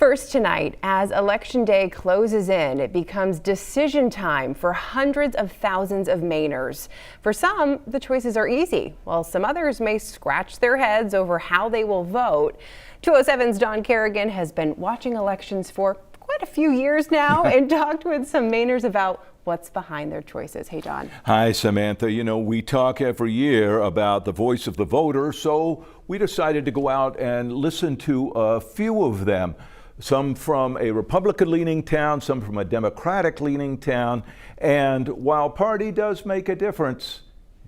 First tonight, as Election Day closes in, it becomes decision time for hundreds of thousands of Mainers. For some, the choices are easy, while some others may scratch their heads over how they will vote. 207's Don Kerrigan has been watching elections for quite a few years now and talked with some Mainers about what's behind their choices. Hey, Don. Hi, Samantha. You know, we talk every year about the voice of the voter, so we decided to go out and listen to a few of them. Some from a Republican-leaning town, some from a Democratic-leaning town. And while party does make a difference,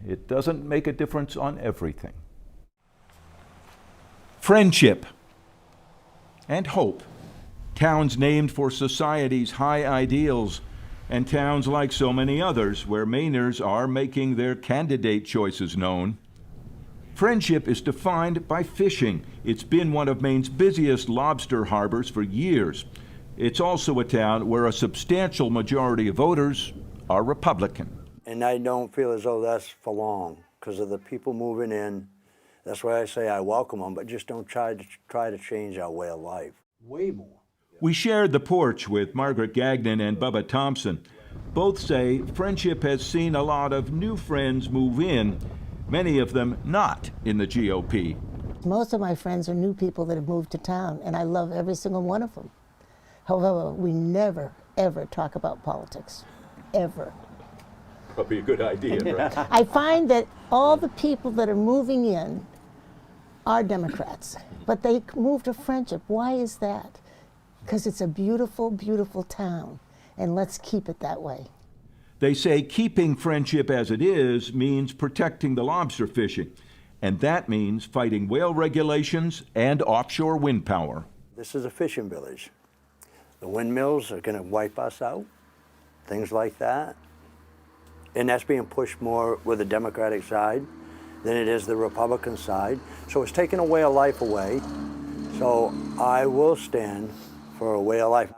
it doesn't make a difference on everything. Friendship and hope. Towns named for society's high ideals, and towns like so many others where Mainers are making their candidate choices known. Friendship is defined by fishing. It's been one of Maine's busiest lobster harbors for years. It's also a town where a substantial majority of voters are Republican. And I don't feel as though that's for long because of the people moving in. That's why I say I welcome them, but just don't try to change our way of life. Way more. We shared the porch with Margaret Gagnon and Bubba Thompson. Both say Friendship has seen a lot of new friends move in, many of them not in the GOP. Most of my friends are new people that have moved to town, and I love every single one of them. However, we never, ever talk about politics, ever. Probably a good idea, right? I find that all the people that are moving in are Democrats, but they move to Friendship. Why is that? Because it's a beautiful, beautiful town, and let's keep it that way. They say keeping Friendship as it is means protecting the lobster fishing, and that means fighting whale regulations and offshore wind power. This is a fishing village. The windmills are going to wipe us out, things like that. And that's being pushed more with the Democratic side than it is the Republican side. So it's taking a way of life away. So I will stand for a way of life.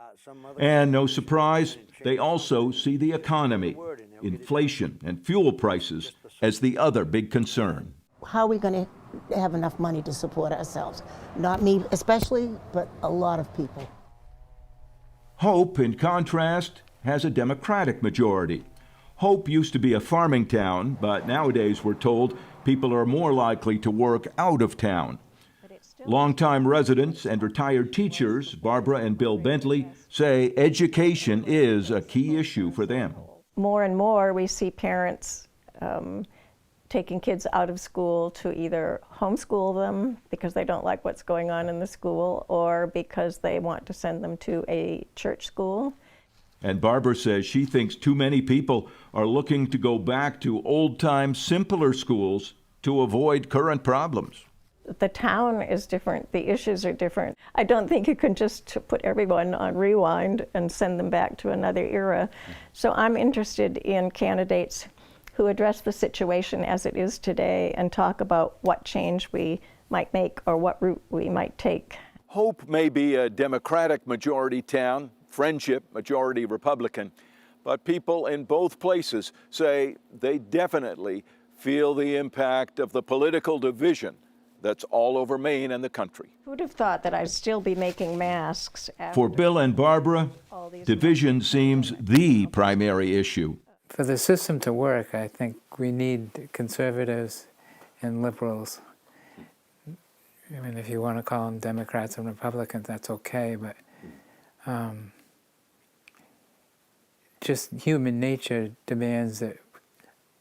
And no surprise, they also see the economy, inflation, and fuel prices as the other big concern. How are we going to have enough money to support ourselves? Not me especially, but a lot of people. Hope, in contrast, has a Democratic majority. Hope used to be a farming town, but nowadays we're told people are more likely to work out of town. Longtime residents and retired teachers, Barbara and Bill Bentley, say education is a key issue for them. More and more we see parents taking kids out of school to either homeschool them because they don't like what's going on in the school or because they want to send them to a church school. And Barbara says she thinks too many people are looking to go back to old-time, simpler schools to avoid current problems. The town is different, the issues are different. I don't think you can just put everyone on rewind and send them back to another era. So I'm interested in candidates who address the situation as it is today and talk about what change we might make or what route we might take. Hope may be a Democratic majority town, Friendship majority Republican, but people in both places say they definitely feel the impact of the political division that's all over Maine and the country. Who would have thought that I'd still be making masks? For Bill and Barbara, division seems the primary issue. For the system to work, I think we need conservatives and liberals. I mean, if you want to call them Democrats and Republicans, that's okay, but just human nature demands that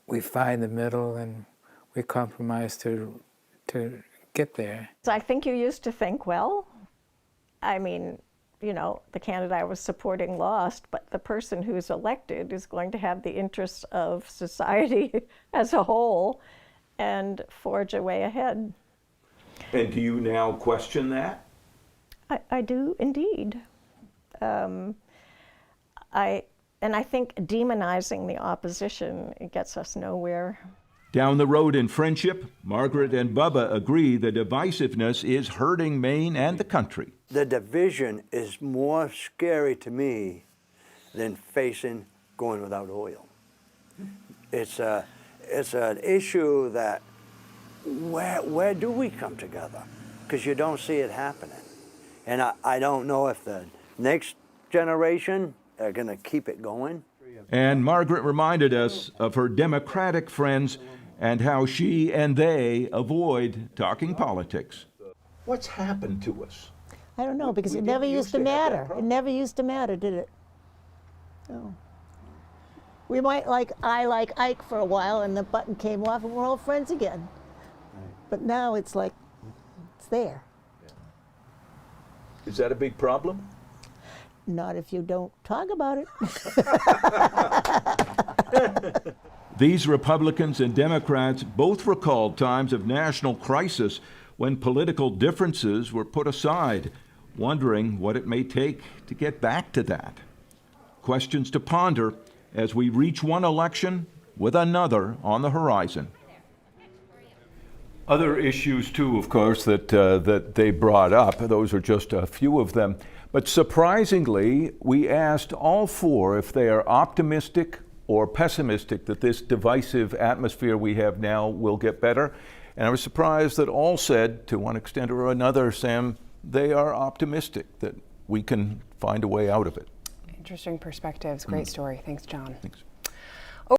we find the middle and we compromise to get there. So I think you used to think, well, I mean, you know, the candidate I was supporting lost, but the person who's elected is going to have the interests of society as a whole and forge a way ahead. And do you now question that? I do indeed. I think demonizing the opposition, it gets us nowhere. Down the road in Friendship, Margaret and Bubba agree the divisiveness is hurting Maine and the country. The division is more scary to me than facing going without oil. It's an issue that where do we come together? Because you don't see it happening. And I don't know if the next generation are going to keep it going. And Margaret reminded us of her Democratic friends and how she and they avoid talking politics. What's happened to us? I don't know, because it never used to matter. It never used to matter, did it? No. We might I like Ike for a while, and the button came off, and we're all friends again. But now it's like, it's there. Is that a big problem? Not if you don't talk about it. These Republicans and Democrats both recalled times of national crisis when political differences were put aside, wondering what it may take to get back to that. Questions to ponder as we reach one election with another on the horizon. Other issues, too, of course, that they brought up. Those are just a few of them. But surprisingly, we asked all four if they are optimistic or pessimistic that this divisive atmosphere we have now will get better. And I was surprised that all said, to one extent or another, Sam, they are optimistic that we can find a way out of it. Interesting perspectives. Great story. Thanks, John. Thanks.